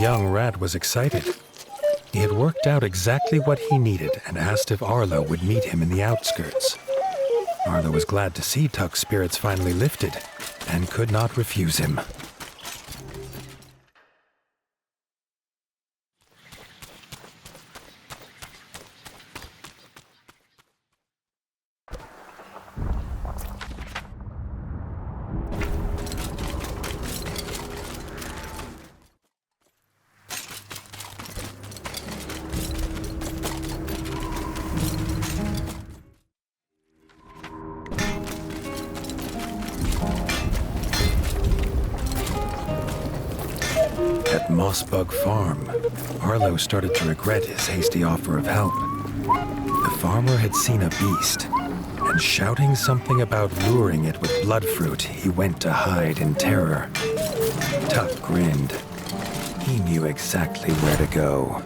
young rat was excited. He had worked out exactly what he needed and asked if Arlo would meet him in the outskirts. Arlo was glad to see Tuck's spirits finally lifted and could not refuse him. At Mossbug Farm, Arlo started to regret his hasty offer of help. The farmer had seen a beast, and shouting something about luring it with bloodfruit, he went to hide in terror. Tuck grinned. He knew exactly where to go.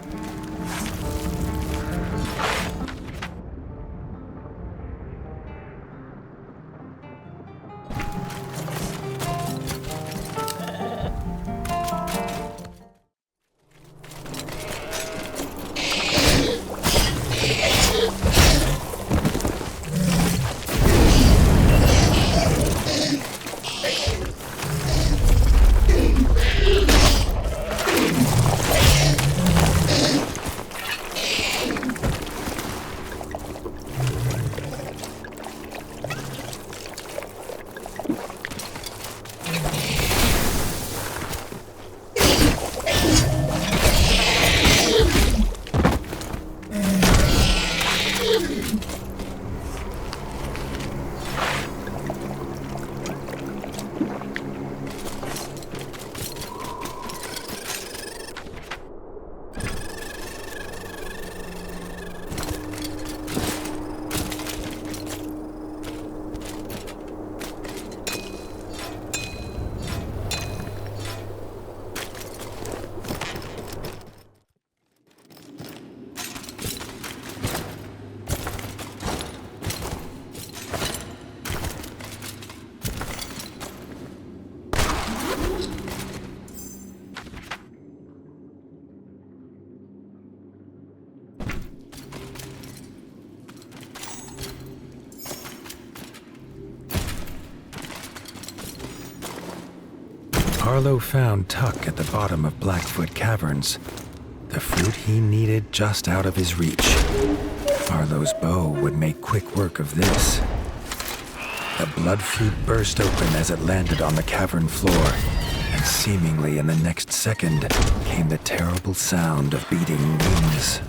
Arlo found Tuck at the bottom of Blackfoot Caverns, the fruit he needed just out of his reach. Arlo's bow would make quick work of this. The bloodfruit burst open as it landed on the cavern floor, and seemingly in the next second came the terrible sound of beating wings.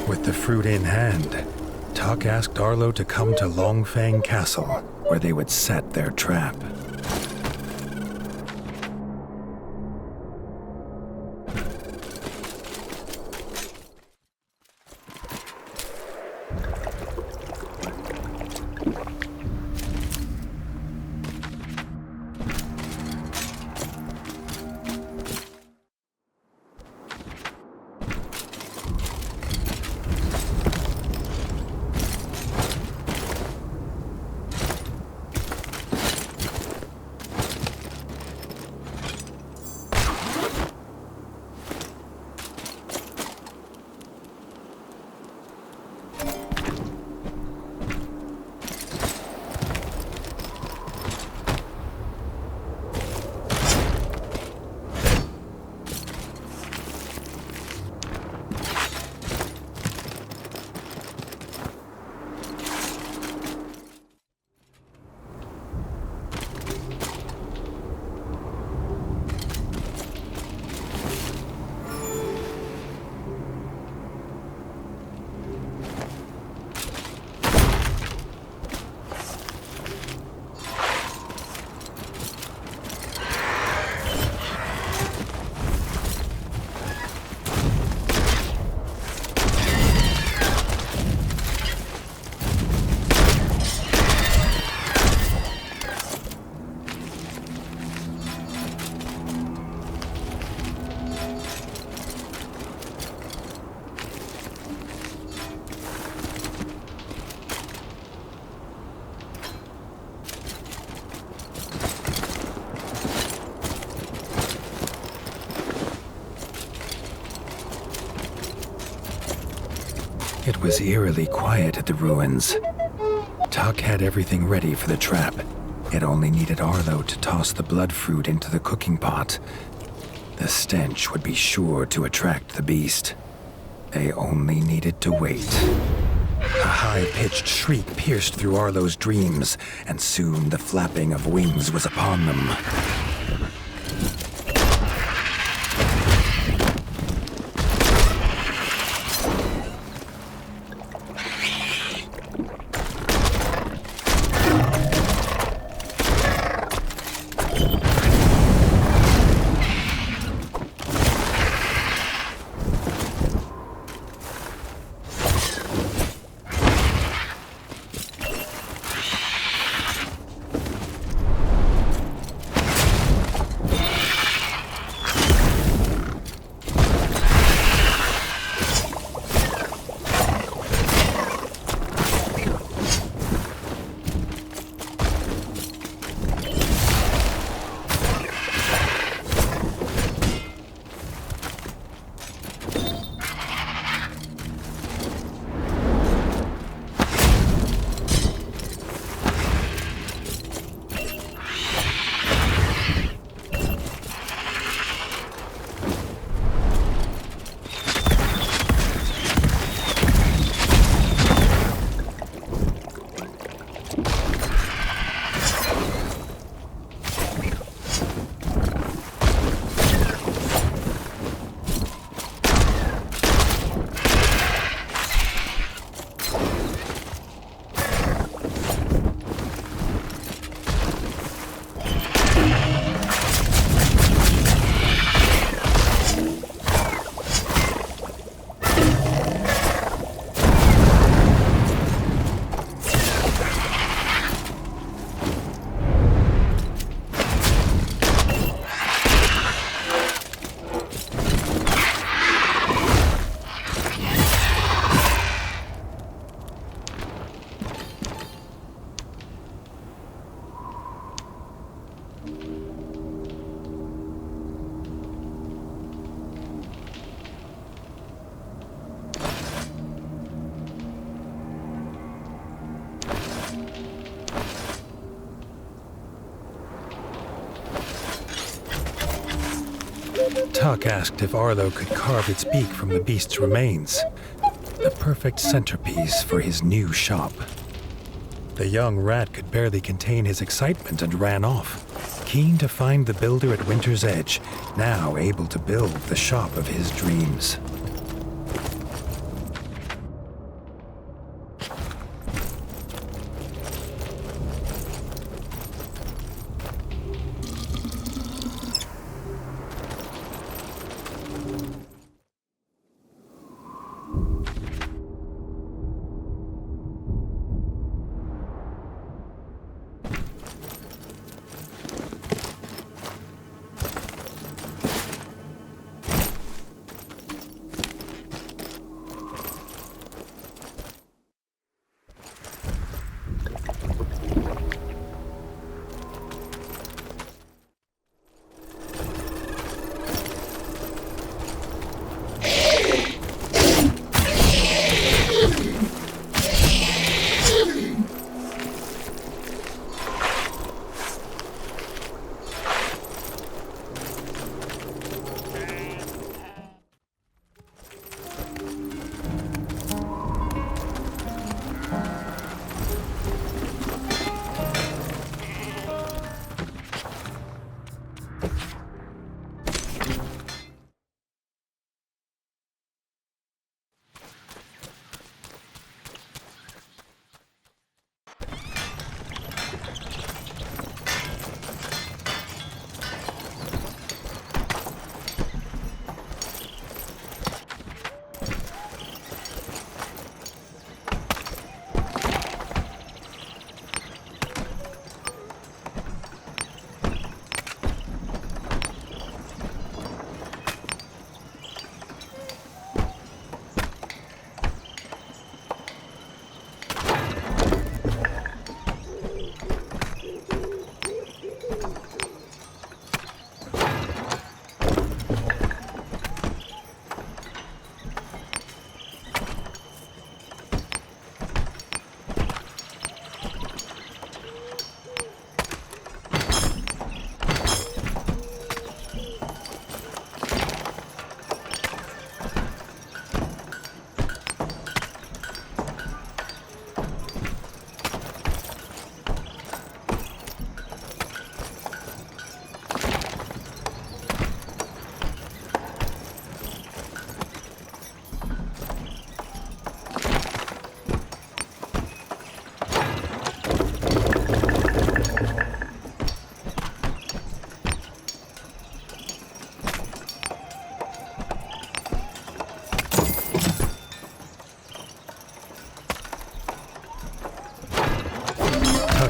With the fruit in hand, Tuck asked Arlo to come to Longfang Castle, where they would set their trap. It was eerily quiet at the ruins. Tuck had everything ready for the trap. It only needed Arlo to toss the blood fruit into the cooking pot. The stench would be sure to attract the beast. They only needed to wait. A high-pitched shriek pierced through Arlo's dreams, and soon the flapping of wings was upon them. Tuck asked if Arlo could carve its beak from the beast's remains, the perfect centerpiece for his new shop. The young rat could barely contain his excitement and ran off, keen to find the builder at Winter's Edge, now able to build the shop of his dreams.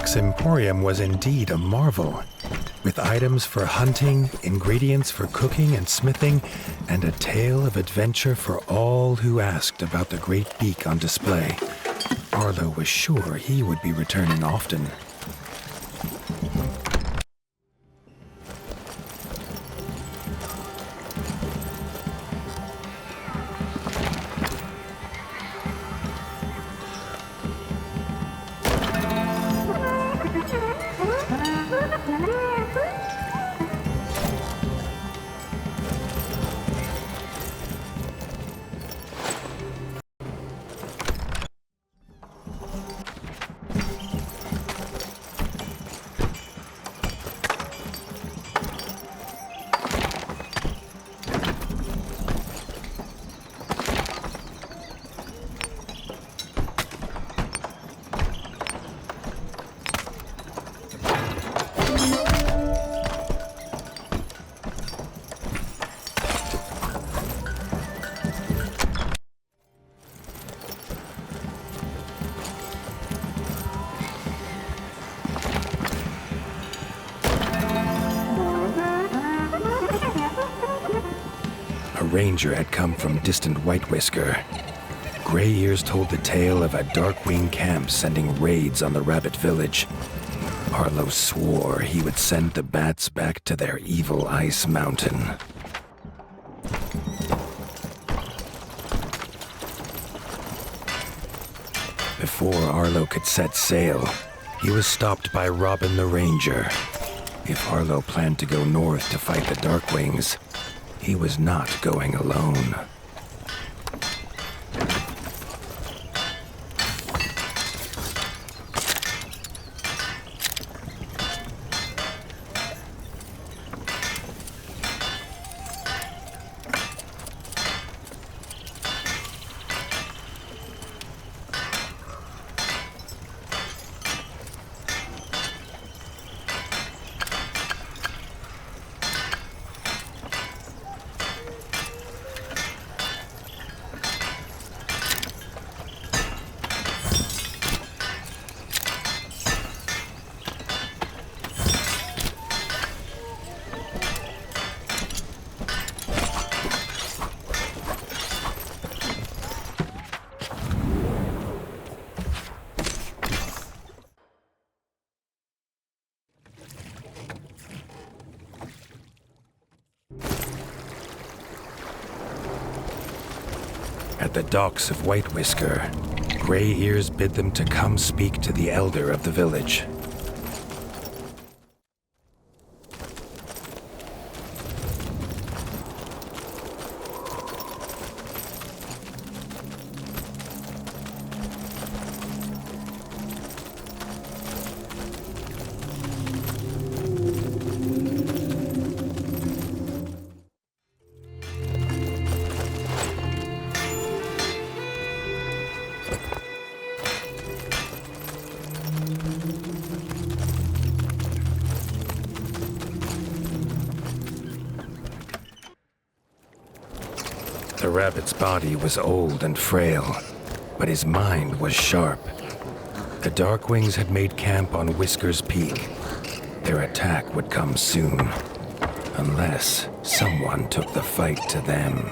cook's emporium was indeed a marvel, with items for hunting, ingredients for cooking and smithing, and a tale of adventure for all who asked about the great beak on display. Arlo was sure he would be returning often. Ranger had come from distant White Whisker. Gray Ears told the tale of a Darkwing camp sending raids on the rabbit village. Arlo swore he would send the bats back to their evil ice mountain. Before Arlo could set sail, he was stopped by Robin the Ranger. If Arlo planned to go north to fight the Darkwings, he was not going alone. At the docks of White Whisker, Gray Ears bid them to come speak to the elder of the village. The rabbit's body was old and frail, but his mind was sharp. The Darkwings had made camp on Whiskers Peak. Their attack would come soon, unless someone took the fight to them.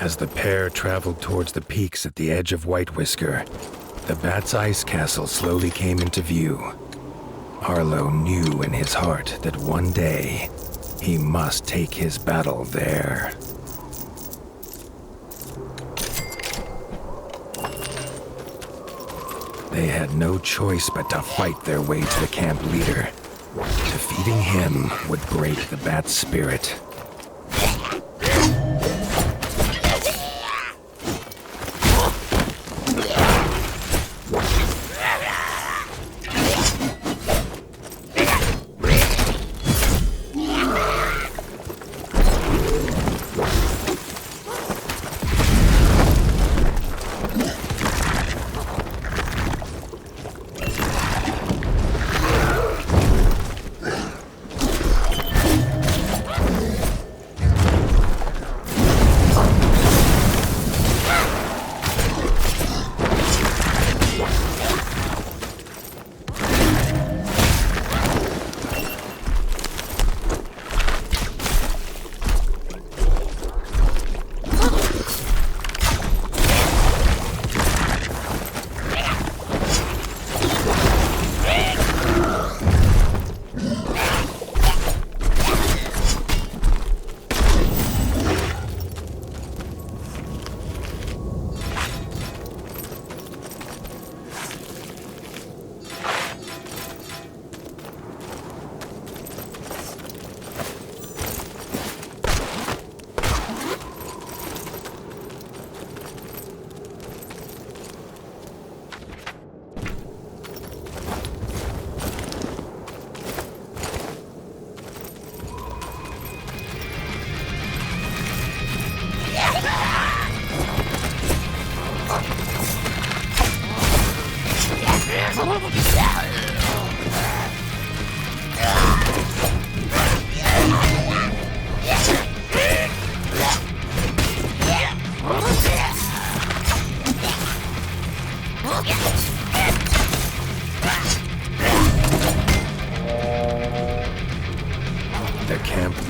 As the pair traveled towards the peaks at the edge of White Whisker, the Bat's ice castle slowly came into view. Arlo knew in his heart that one day he must take his battle there. They had no choice but to fight their way to the camp leader. Defeating him would break the Bat's spirit.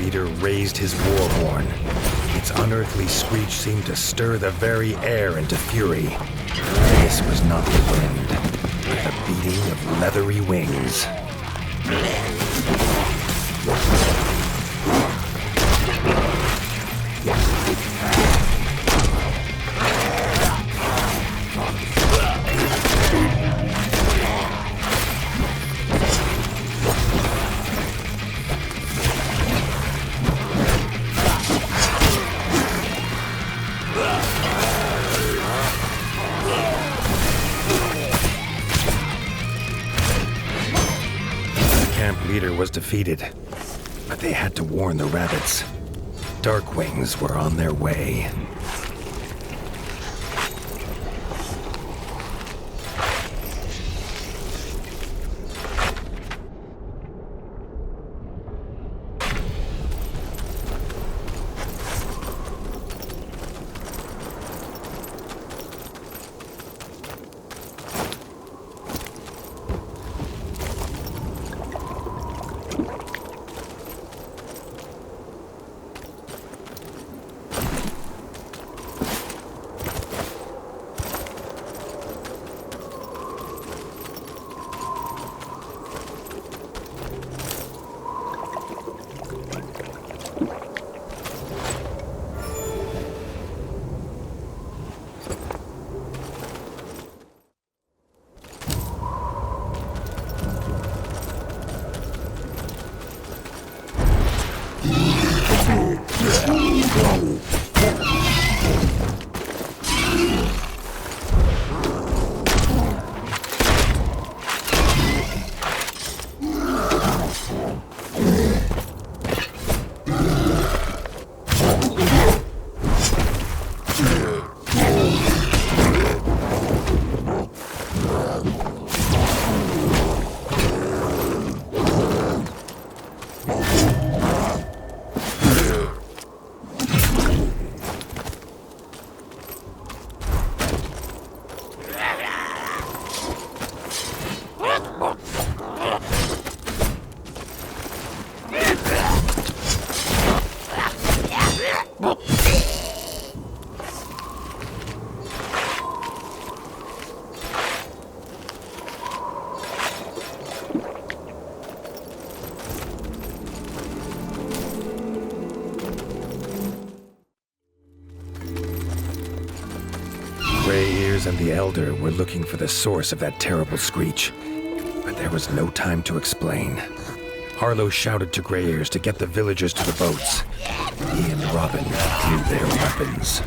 leader raised his war horn. Its unearthly screech seemed to stir the very air into fury. This was not the wind, but the beating of leathery wings. Leader was defeated, but they had to warn the rabbits. Darkwings were on their way. And the Elder were looking for the source of that terrible screech, but there was no time to explain. Arlo shouted to Grey Ears to get the villagers to the boats. He and Robin drew their weapons.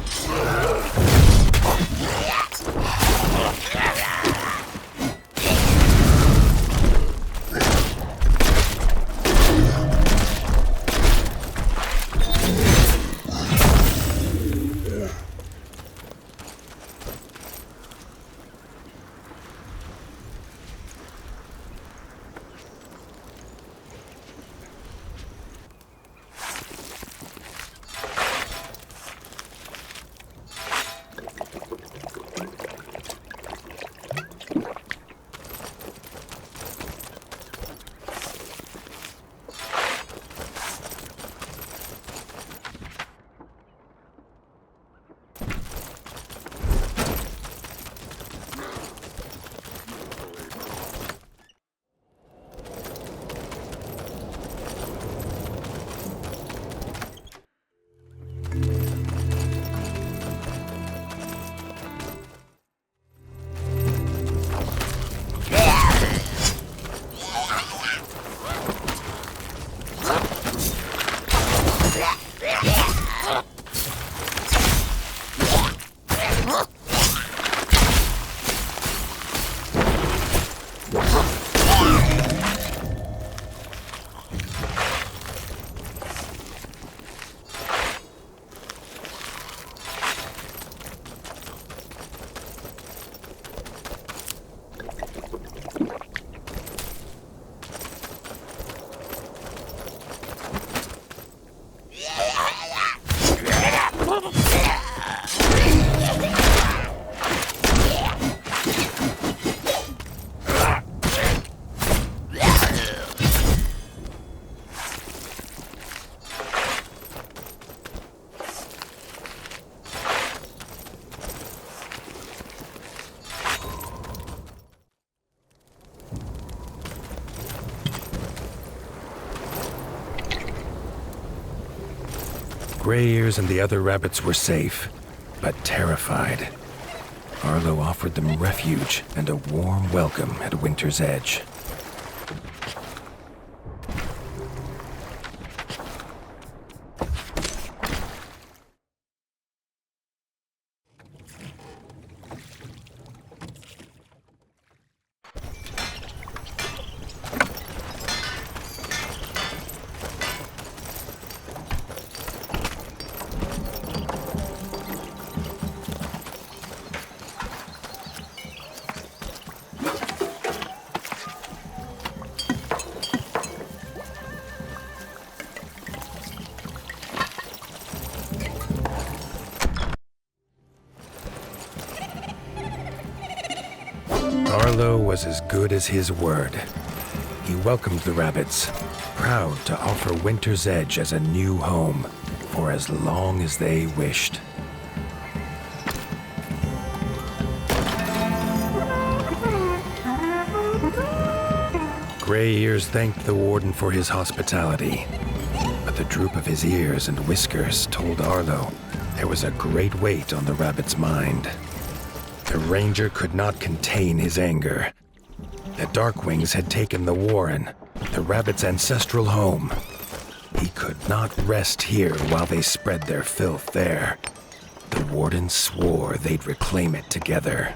Gray Ears and the other rabbits were safe, but terrified. Arlo offered them refuge and a warm welcome at Winter's Edge. Arlo was as good as his word. He welcomed the rabbits, proud to offer Winter's Edge as a new home for as long as they wished. Gray Ears thanked the warden for his hospitality, but the droop of his ears and whiskers told Arlo there was a great weight on the rabbit's mind. The ranger could not contain his anger. The Darkwings had taken the warren, the rabbit's ancestral home. He could not rest here while they spread their filth there. The warden swore they'd reclaim it together.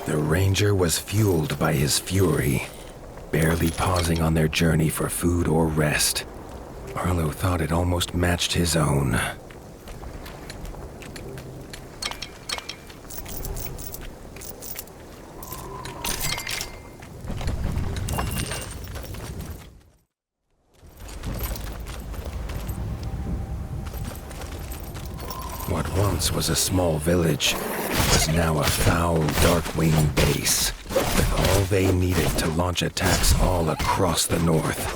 The ranger was fueled by his fury, barely pausing on their journey for food or rest. Arlo thought it almost matched his own. What once was a small village was now a foul Darkwing base, with all they needed to launch attacks all across the north.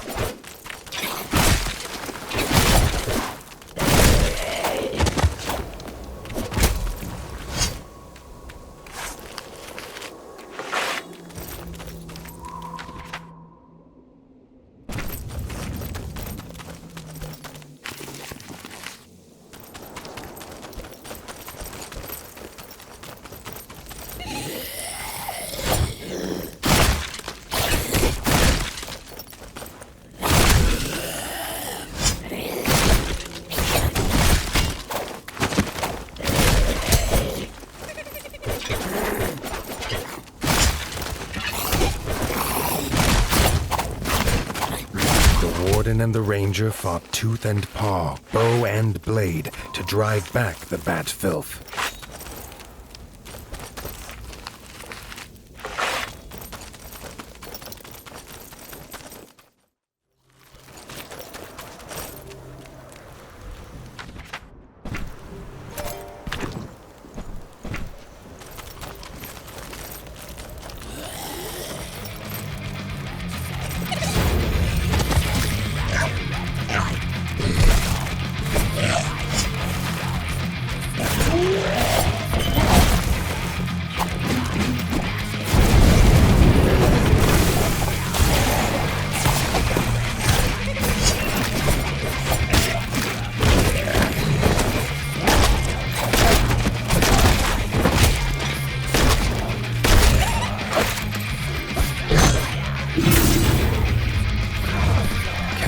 And the ranger fought tooth and paw, bow and blade, to drive back the bat filth.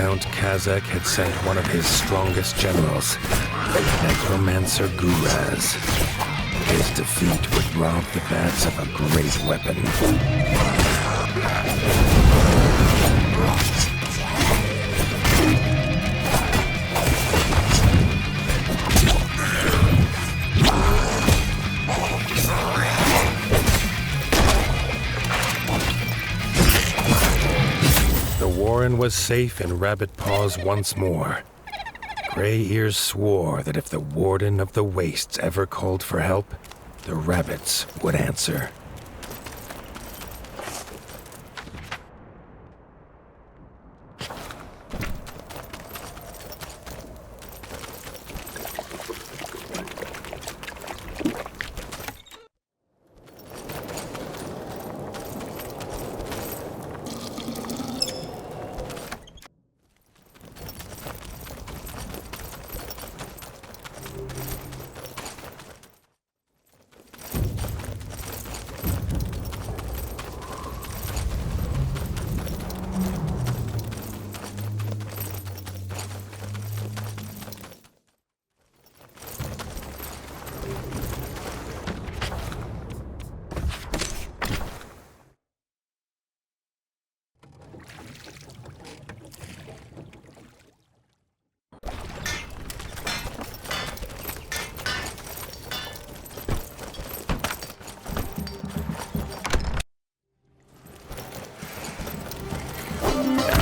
Count Kazakh had sent one of his strongest generals, Necromancer Guraz. His defeat would rob the bats of a great weapon. The Warren was safe in Rabbit Paws once more. Gray Ears swore that if the Warden of the Wastes ever called for help, the rabbits would answer.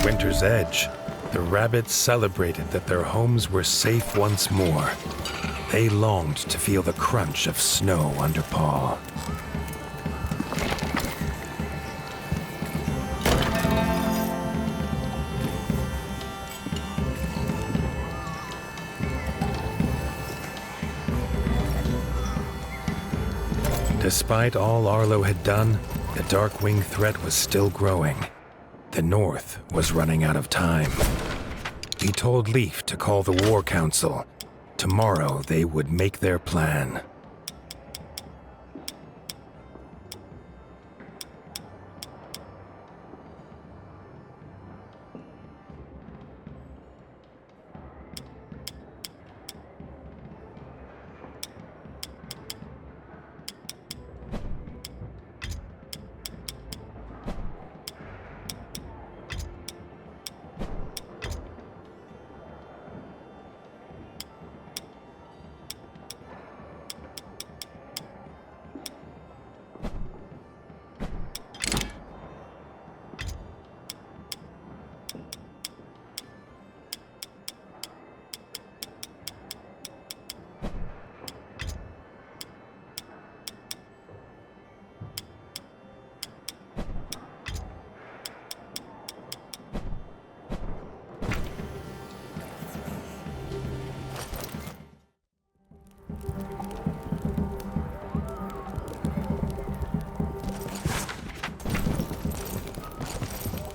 Winter's Edge, the rabbits celebrated that their homes were safe once more. They longed to feel the crunch of snow under paw. Despite all Arlo had done, the Darkwing threat was still growing. The North was running out of time. He told Leaf to call the War Council. Tomorrow they would make their plan.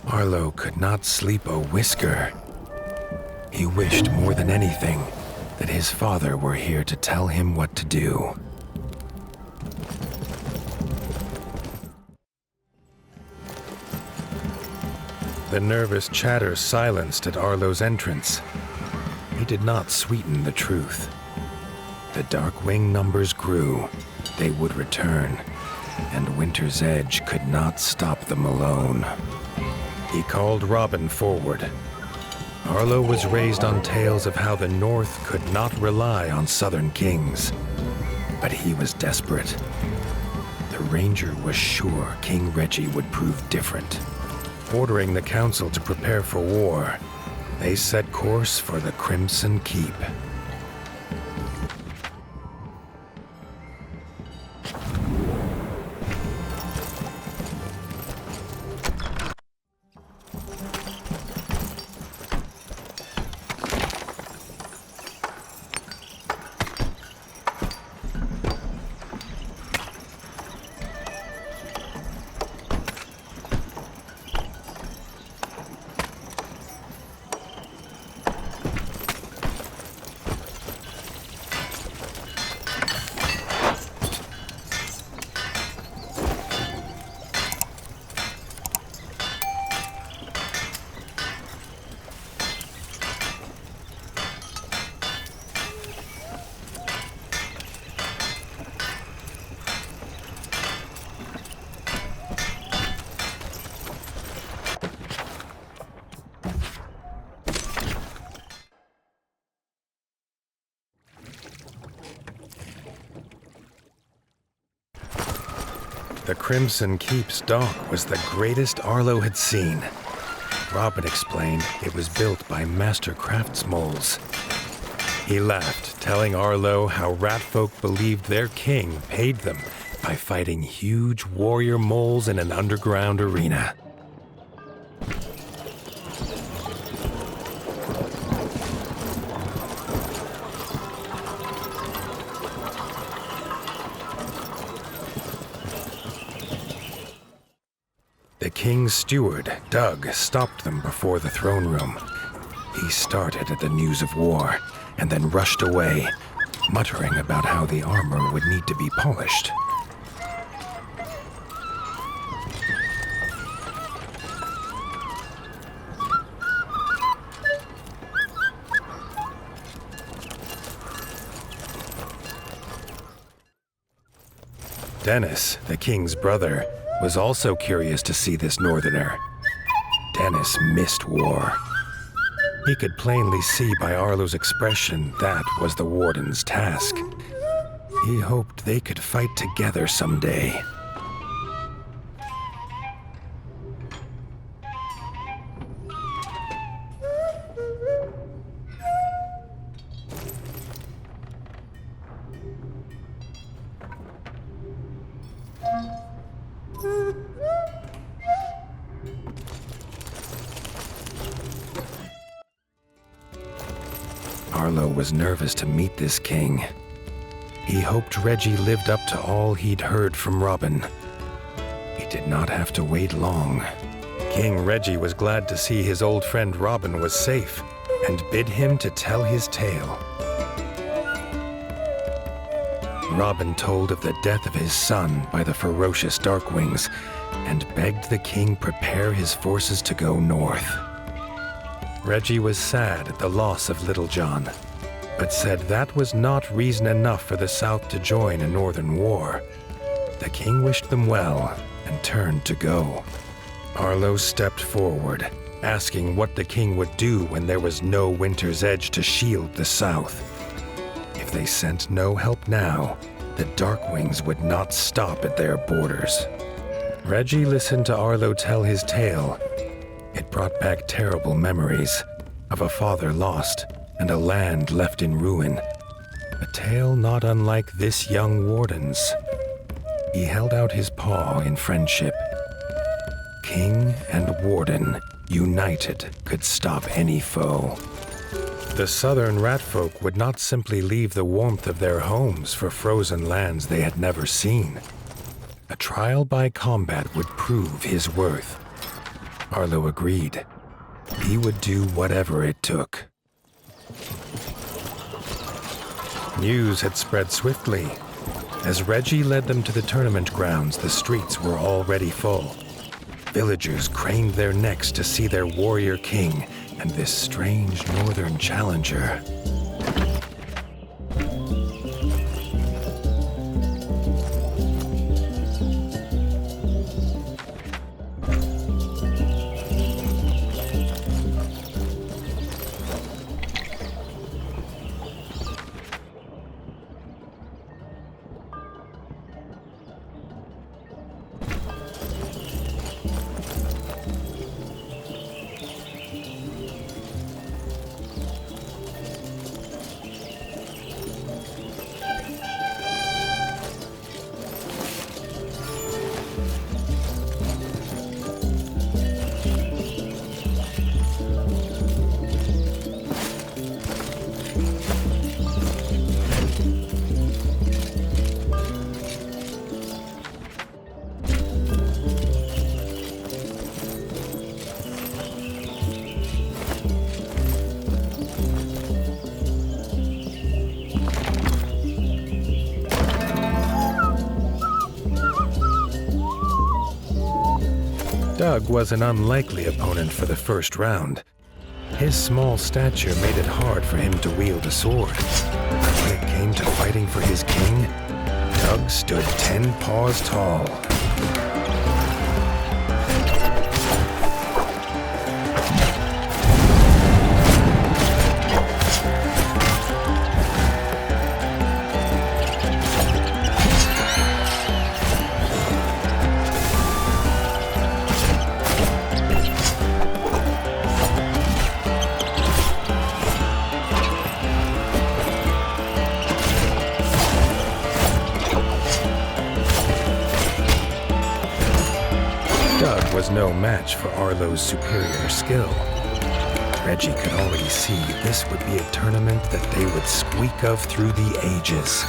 Arlo could not sleep a whisker. He wished more than anything that his father were here to tell him what to do. The nervous chatter silenced at Arlo's entrance. He did not sweeten the truth. The Darkwing numbers grew. They would return, and Winter's Edge could not stop them alone. He called Robin forward. Arlo was raised on tales of how the North could not rely on Southern kings. But he was desperate. The Ranger was sure King Reggie would prove different. Ordering the council to prepare for war, they set course for the Crimson Keep. The Crimson Keep's dock was the greatest Arlo had seen. Robin explained it was built by master craftsmoles. He laughed, telling Arlo how ratfolk believed their king paid them by fighting huge warrior moles in an underground arena. The king's steward, Doug, stopped them before the throne room. He started at the news of war and then rushed away, muttering about how the armor would need to be polished. Dennis, the king's brother, was also curious to see this northerner. Dennis missed war. He could plainly see by Arlo's expression that was the warden's task. He hoped they could fight together someday. Arlo was nervous to meet this king. He hoped Reggie lived up to all he'd heard from Robin. He did not have to wait long. King Reggie was glad to see his old friend Robin was safe and bid him to tell his tale. Robin told of the death of his son by the ferocious Darkwings and begged the king prepare his forces to go north. Reggie was sad at the loss of Little John, but said that was not reason enough for the South to join a northern war. The king wished them well and turned to go. Arlo stepped forward, asking what the king would do when there was no Winter's Edge to shield the South. If they sent no help now, the Darkwings would not stop at their borders. Reggie listened to Arlo tell his tale. It brought back terrible memories of a father lost and a land left in ruin. A tale not unlike this young warden's. He held out his paw in friendship. King and warden, united, could stop any foe. The southern ratfolk would not simply leave the warmth of their homes for frozen lands they had never seen. A trial by combat would prove his worth. Arlo agreed. He would do whatever it took. News had spread swiftly. As Reggie led them to the tournament grounds, the streets were already full. Villagers craned their necks to see their warrior king and this strange northern challenger. Doug was an unlikely opponent for the first round. His small stature made it hard for him to wield a sword. But when it came to fighting for his king, Doug stood 10 paws tall. no match for Arlo's superior skill. Reggie could already see this would be a tournament that they would squeak of through the ages.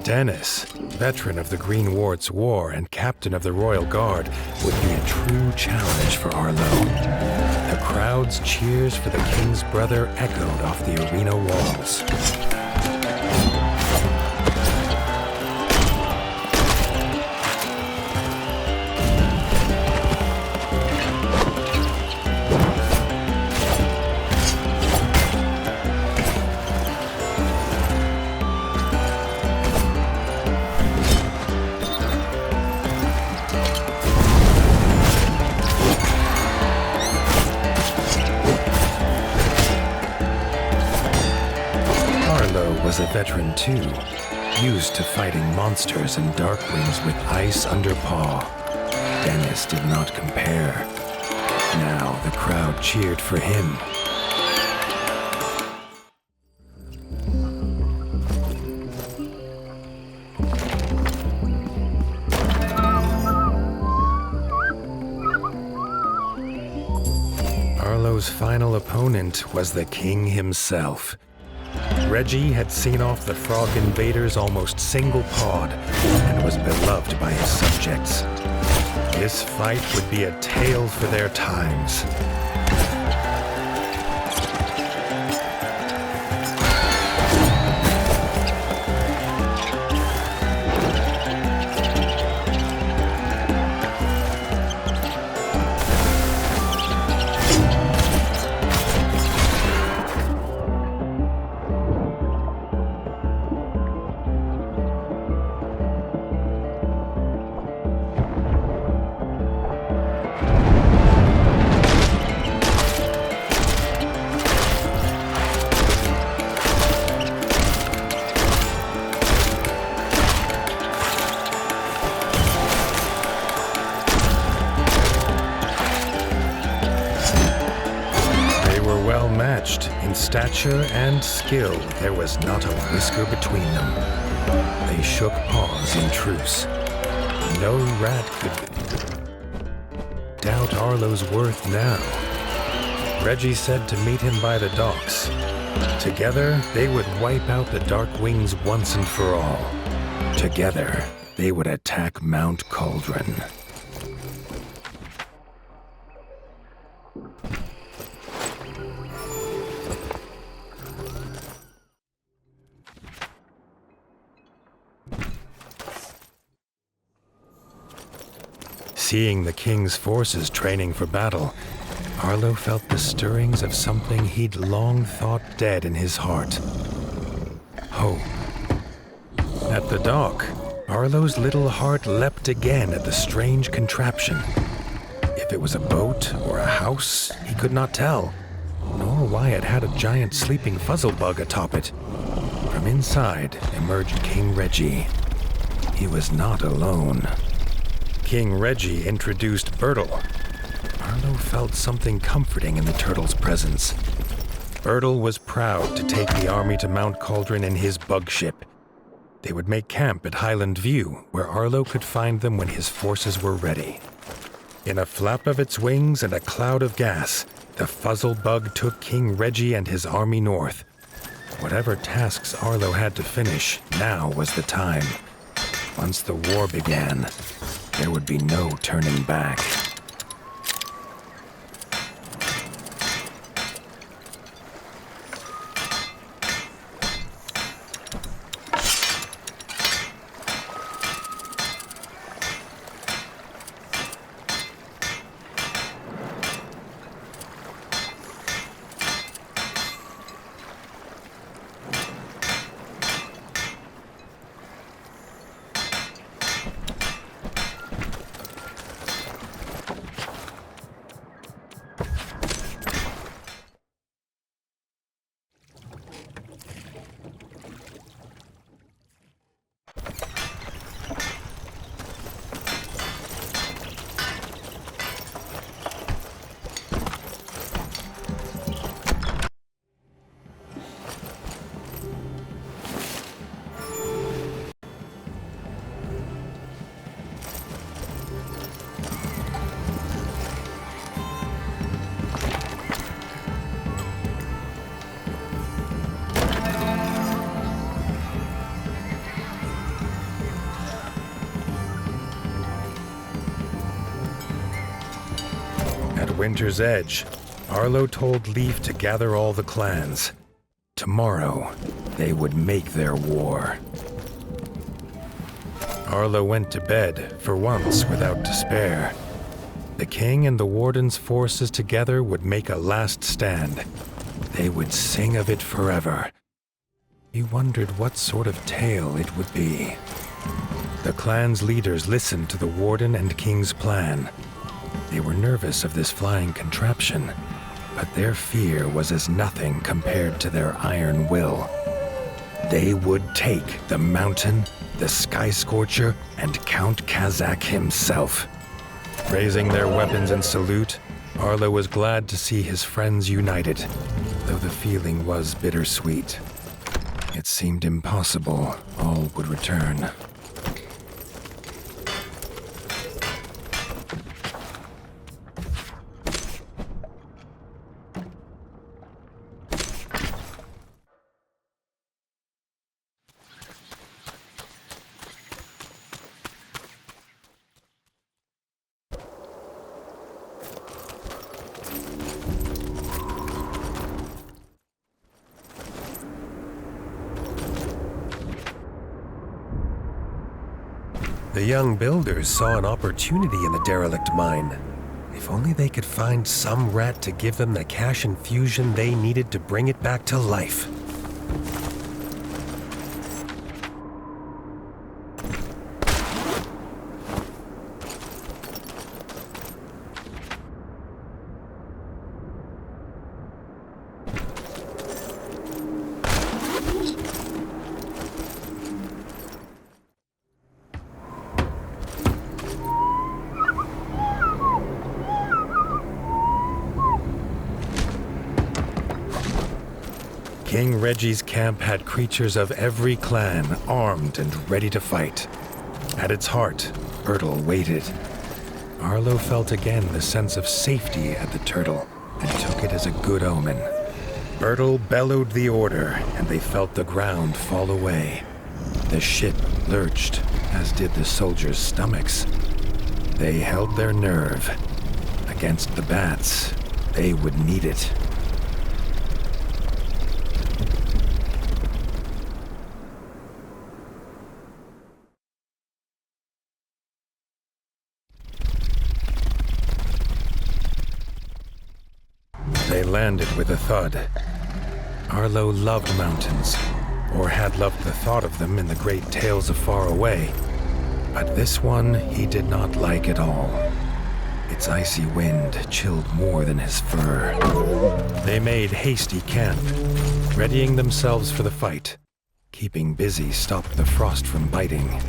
Dennis, veteran of the Green Wart's War and captain of the Royal Guard, would be a true challenge for Arlo. The crowd's cheers for the king's brother echoed off the arena walls. Was a veteran too, used to fighting monsters and darkwings with ice under paw. Dennis did not compare. Now the crowd cheered for him. Arlo's final opponent was the king himself. Reggie had seen off the frog invaders almost single-pawed and was beloved by his subjects. This fight would be a tale for their times. In stature and skill, there was not a whisker between them. They shook paws in truce. No rat could doubt Arlo's worth now. Reggie said to meet him by the docks. Together, they would wipe out the Dark Wings once and for all. Together, they would attack Mount Cauldron. Seeing the king's forces training for battle, Arlo felt the stirrings of something he'd long thought dead in his heart. Hope. At the dock, Arlo's little heart leapt again at the strange contraption. If it was a boat or a house, he could not tell, nor why it had a giant sleeping fuzzlebug atop it. From inside emerged King Reggie. He was not alone. King Reggie introduced Bertle. Arlo felt something comforting in the turtle's presence. Bertle was proud to take the army to Mount Cauldron in his bug ship. They would make camp at Highland View, where Arlo could find them when his forces were ready. In a flap of its wings and a cloud of gas, the fuzzlebug took King Reggie and his army north. Whatever tasks Arlo had to finish, now was the time. Once the war began, there would be no turning back. winter's edge, Arlo told Leaf to gather all the clans. Tomorrow, they would make their war. Arlo went to bed, for once without despair. The king and the warden's forces together would make a last stand. They would sing of it forever. He wondered what sort of tale it would be. The clan's leaders listened to the warden and king's plan. They were nervous of this flying contraption, but their fear was as nothing compared to their iron will. They would take the mountain, the Sky Scorcher, and Count Kazakh himself. Raising their weapons in salute, Arlo was glad to see his friends united, though the feeling was bittersweet. It seemed impossible all would return. The young builders saw an opportunity in the derelict mine. If only they could find some rat to give them the cash infusion they needed to bring it back to life. King Reggie's camp had creatures of every clan, armed and ready to fight. At its heart, Bertle waited. Arlo felt again the sense of safety at the turtle, and took it as a good omen. Bertle bellowed the order, and they felt the ground fall away. The ship lurched, as did the soldiers' stomachs. They held their nerve. Against the bats, they would need it. They landed with a thud. Arlo loved mountains, or had loved the thought of them in the great tales of far away. But this one he did not like at all. Its icy wind chilled more than his fur. They made hasty camp, readying themselves for the fight. Keeping busy stopped the frost from biting.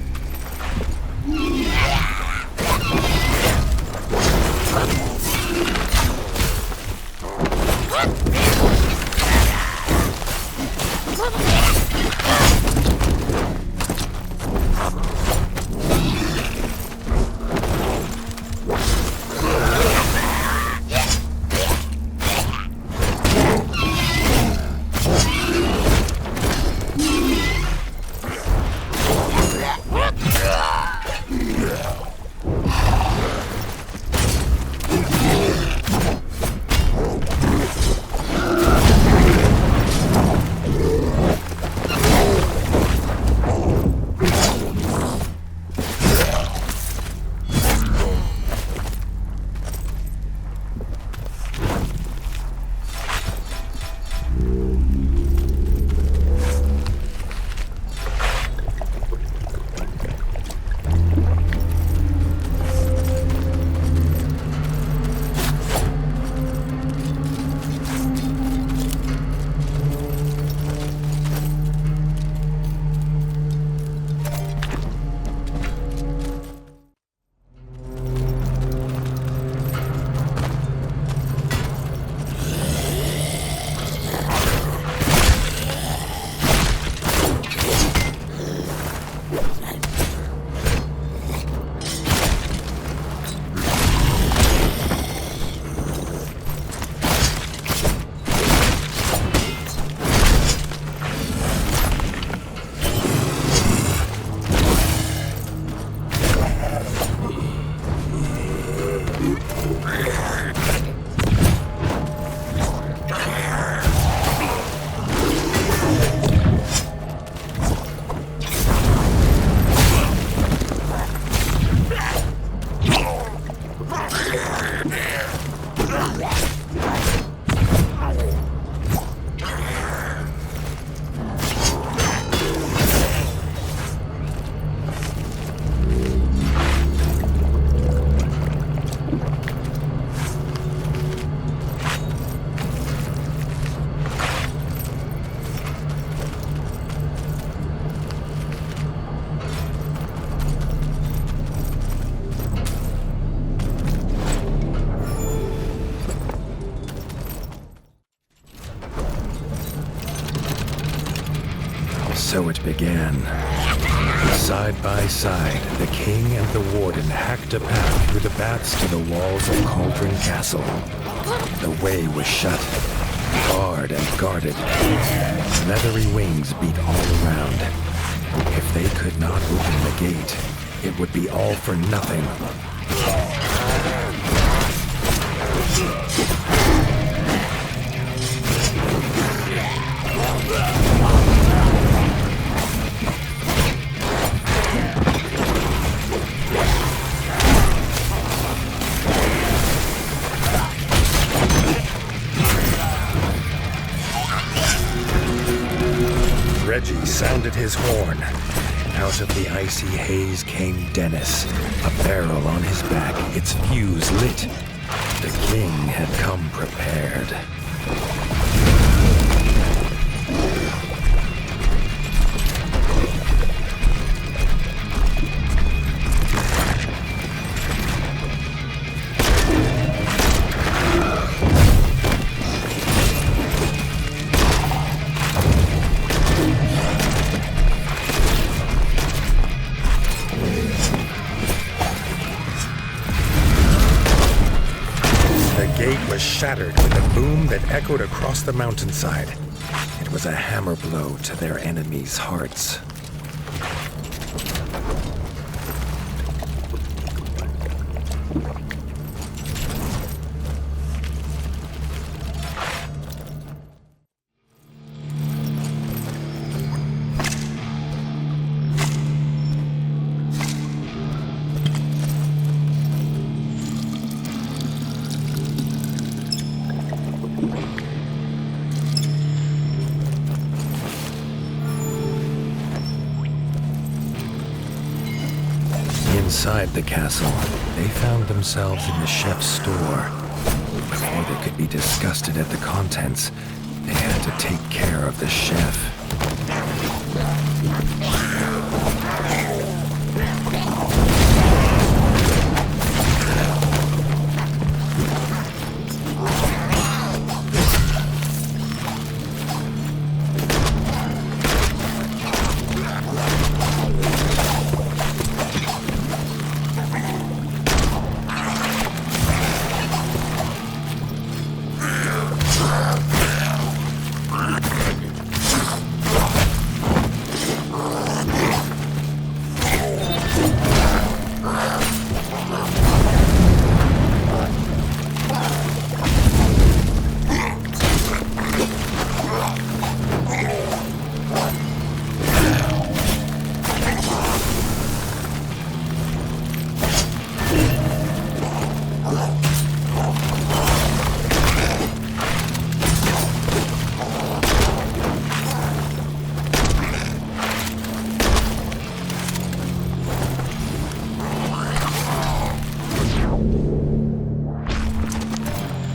So it began. Side by side, the king and the warden hacked a path through the baths to the walls of Cauldron Castle. The way was shut, barred and guarded. Leathery wings beat all around. If they could not open the gate, it would be all for nothing. Reggie sounded his horn. Out of the icy haze came Dennis, a barrel on his back, its fuse lit. The king had come prepared. Was shattered with a boom that echoed across the mountainside. It was a hammer blow to their enemies' hearts. Inside the castle, they found themselves in the chef's store. Before they could be disgusted at the contents, they had to take care of the chef.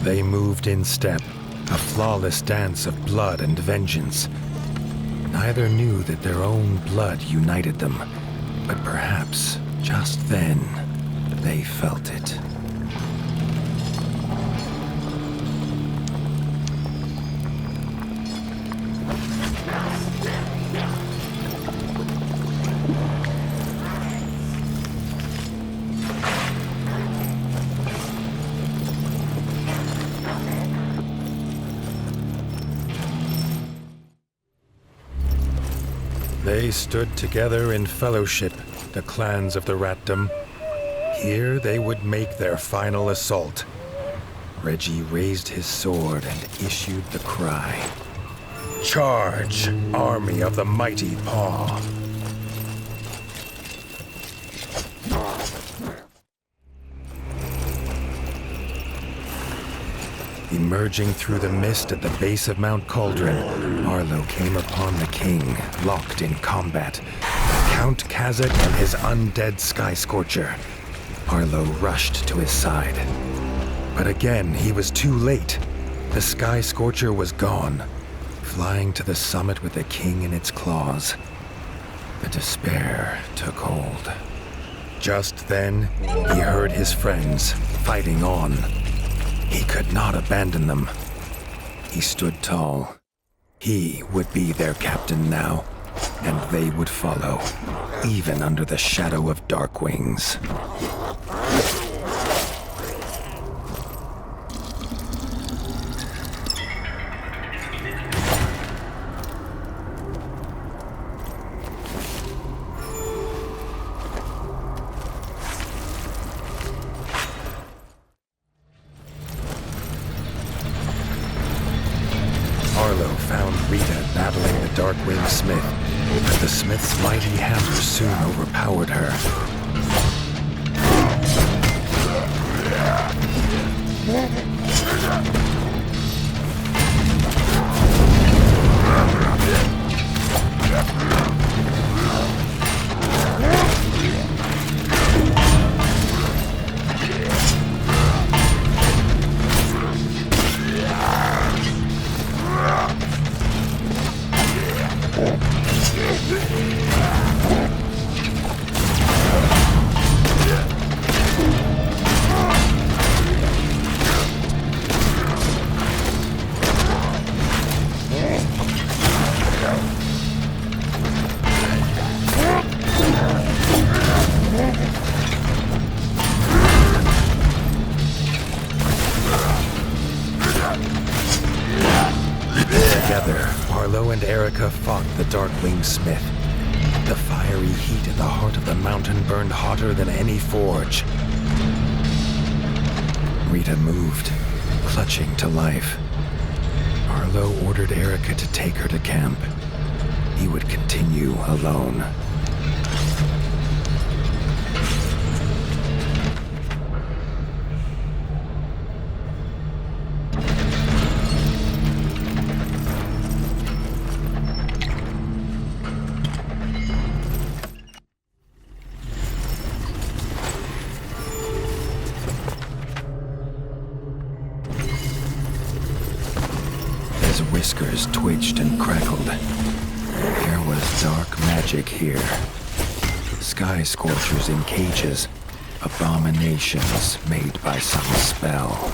They moved in step, a flawless dance of blood and vengeance. Neither knew that their own blood united them, but perhaps, just then, they felt it. They stood together in fellowship, the clans of the Ratdom. Here they would make their final assault. Reggie raised his sword and issued the cry. Charge, army of the mighty Paw! Emerging through the mist at the base of Mount Cauldron, Arlo came upon the king, locked in combat. Count Kazakh and his undead Sky Scorcher. Arlo rushed to his side. But again, he was too late. The Sky Scorcher was gone, flying to the summit with the king in its claws. The despair took hold. Just then, he heard his friends fighting on. He could not abandon them. He stood tall. He would be their captain now, and they would follow, even under the shadow of dark wings. Arlo found Rita battling the Darkwing Smith, but the Smith's mighty hammer soon overpowered her. Together, Arlo and Erica fought the Darkwing Smith. The fiery heat in the heart of the mountain burned hotter than any forge. Rita moved, clutching to life. Arlo ordered Erica to take her to camp. He would continue alone. Whiskers twitched and crackled. There was dark magic here. Sky scorchers in cages, abominations made by some spell.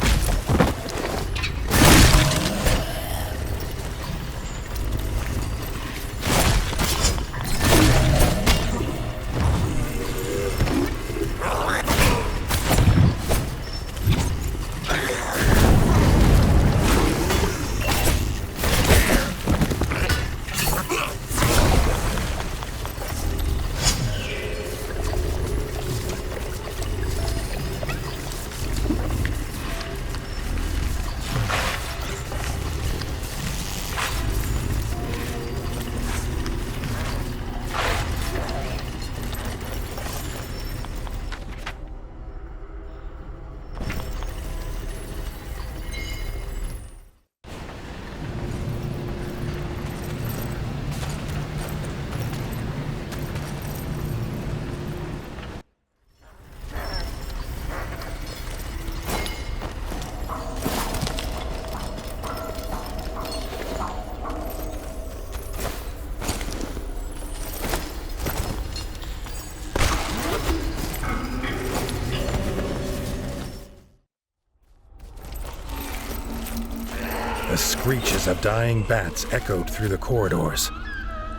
The screeches of dying bats echoed through the corridors.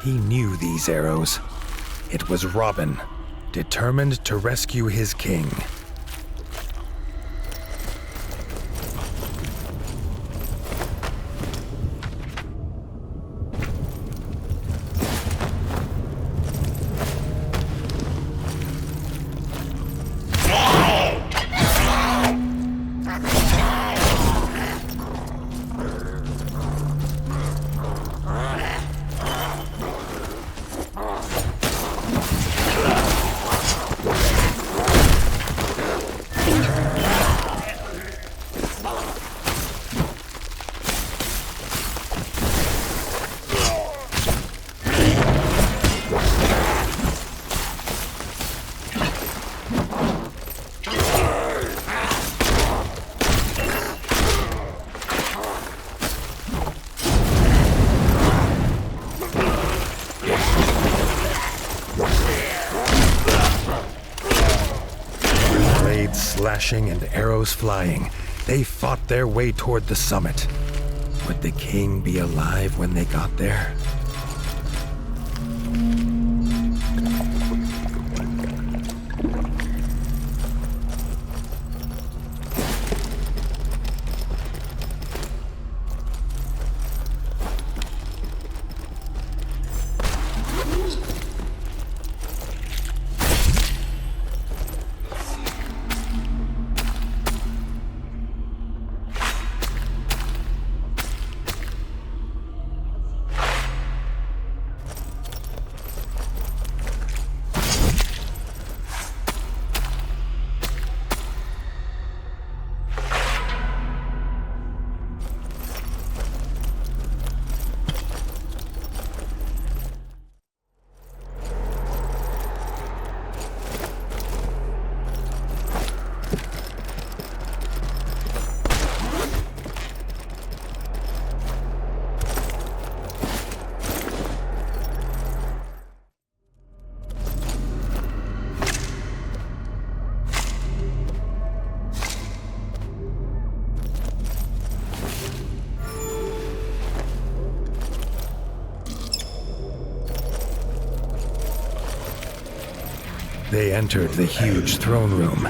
He knew these arrows. It was Robin, determined to rescue his king. Slashing and arrows flying, they fought their way toward the summit. Would the king be alive when they got there? They entered the huge throne room.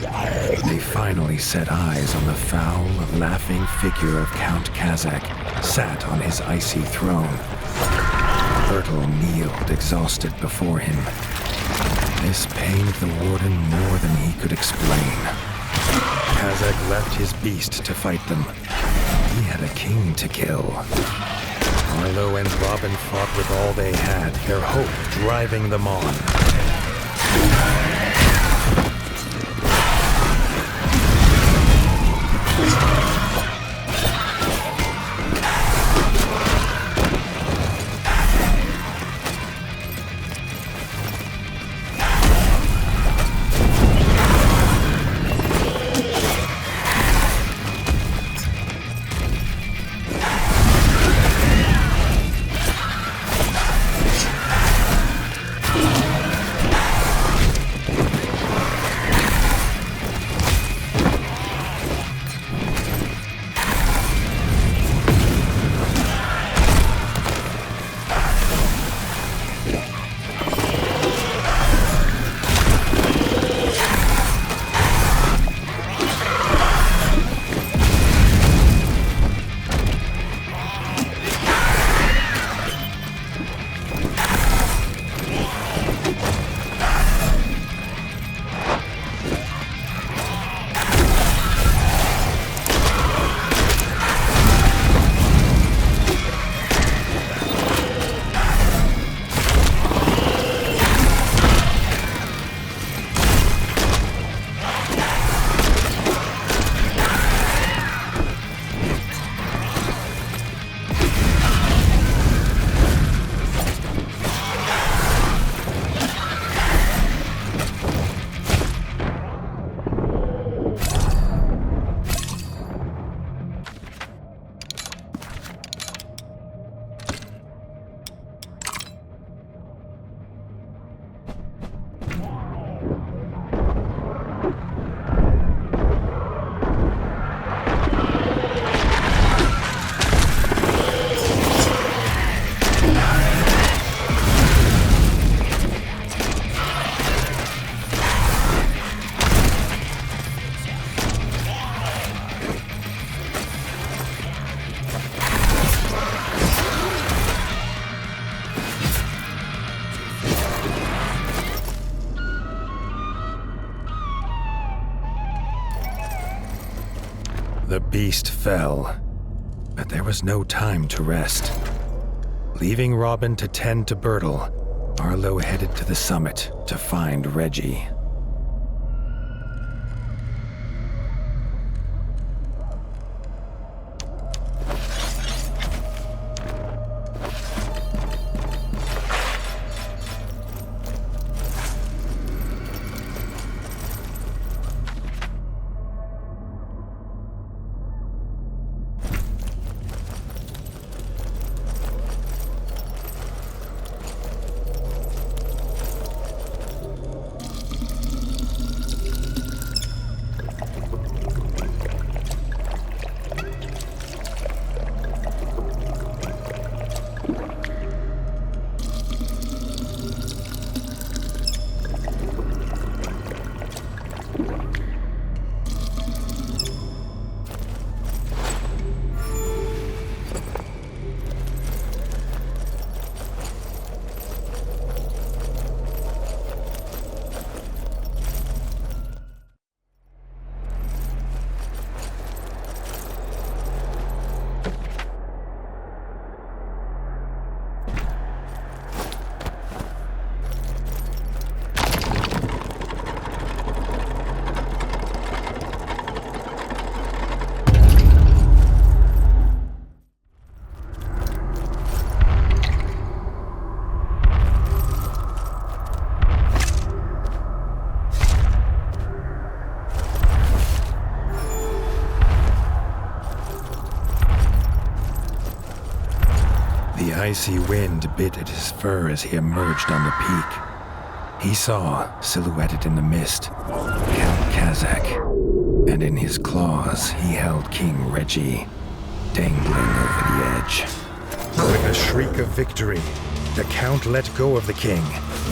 They finally set eyes on the foul, laughing figure of Count Kazak, sat on his icy throne. Bertel kneeled exhausted before him. This pained the warden more than he could explain. Kazak left his beast to fight them. He had a king to kill. Arlo and Robin fought with all they had, their hope driving them on. The beast fell, but there was no time to rest. Leaving Robin to tend to Bertel, Arlo headed to the summit to find Reggie. The icy wind bit at his fur as he emerged on the peak. He saw, silhouetted in the mist, Count Kazak, and in his claws he held King Reggie, dangling over the edge. With a shriek of victory, the Count let go of the king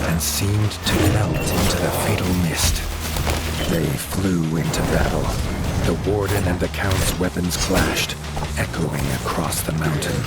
and seemed to melt into the fatal mist. They flew into battle. The warden and the Count's weapons clashed, echoing across the mountain.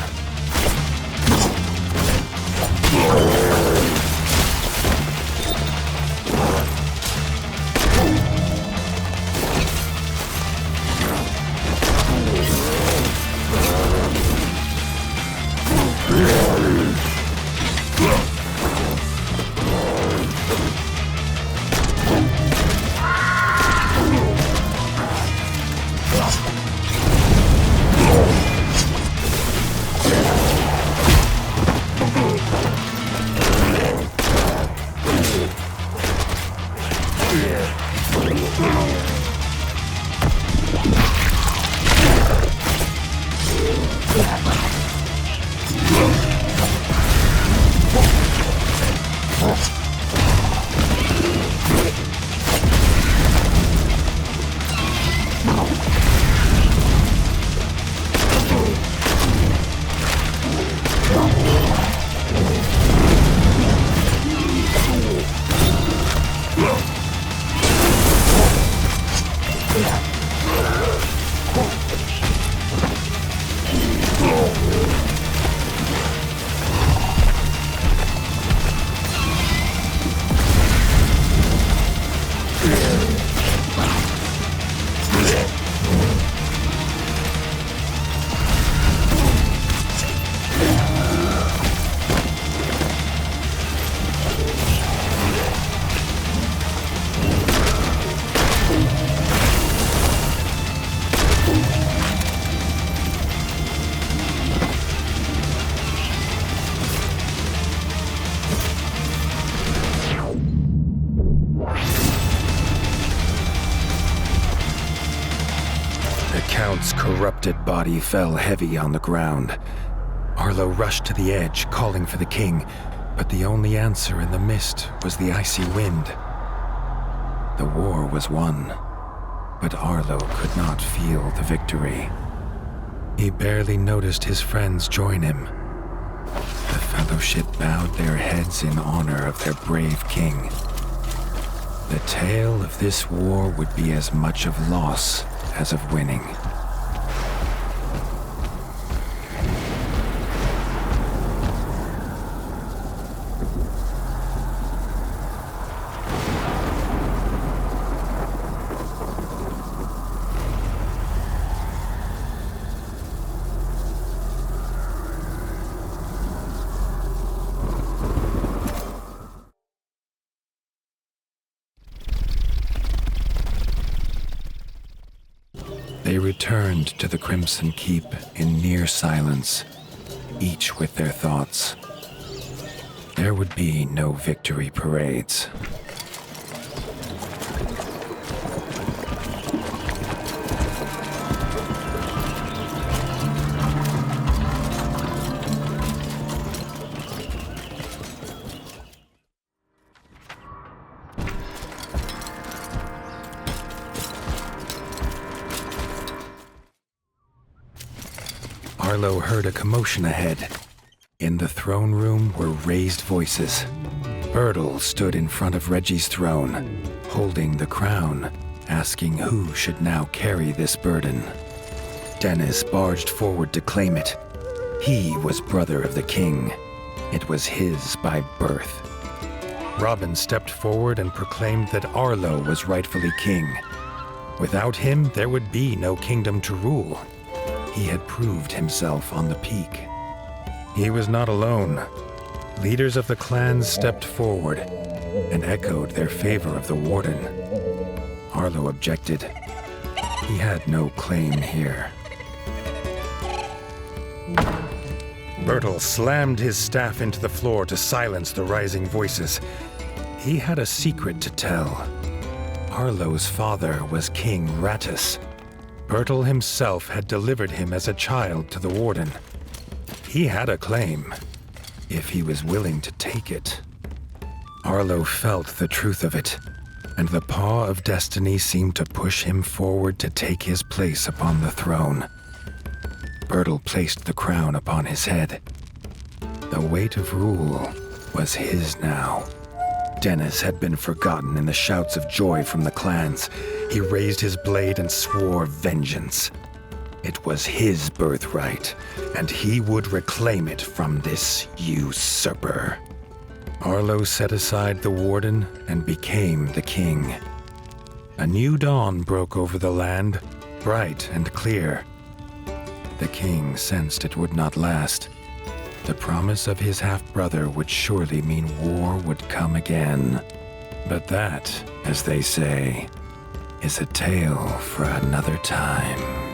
Count's corrupted body fell heavy on the ground. Arlo rushed to the edge, calling for the king, but the only answer in the mist was the icy wind. The war was won, but Arlo could not feel the victory. He barely noticed his friends join him. The Fellowship bowed their heads in honor of their brave king. The tale of this war would be as much of loss as of winning. They returned to the Crimson Keep in near silence, each with their thoughts. There would be no victory parades. Arlo heard a commotion ahead. In the throne room were raised voices. Bertil stood in front of Reggie's throne, holding the crown, asking who should now carry this burden. Dennis barged forward to claim it. He was brother of the king. It was his by birth. Robin stepped forward and proclaimed that Arlo was rightfully king. Without him, there would be no kingdom to rule. He had proved himself on the peak. He was not alone. Leaders of the clans stepped forward and echoed their favor of the warden. Arlo objected. He had no claim here. Bertil slammed his staff into the floor to silence the rising voices. He had a secret to tell. Arlo's father was King Rattus. Bertil himself had delivered him as a child to the warden. He had a claim, if he was willing to take it. Arlo felt the truth of it, and the paw of destiny seemed to push him forward to take his place upon the throne. Bertil placed the crown upon his head. The weight of rule was his now. Dennis had been forgotten in the shouts of joy from the clans. He raised his blade and swore vengeance. It was his birthright, and he would reclaim it from this usurper. Arlo set aside the warden and became the king. A new dawn broke over the land, bright and clear. The king sensed it would not last. The promise of his half-brother would surely mean war would come again. But that, as they say, is a tale for another time.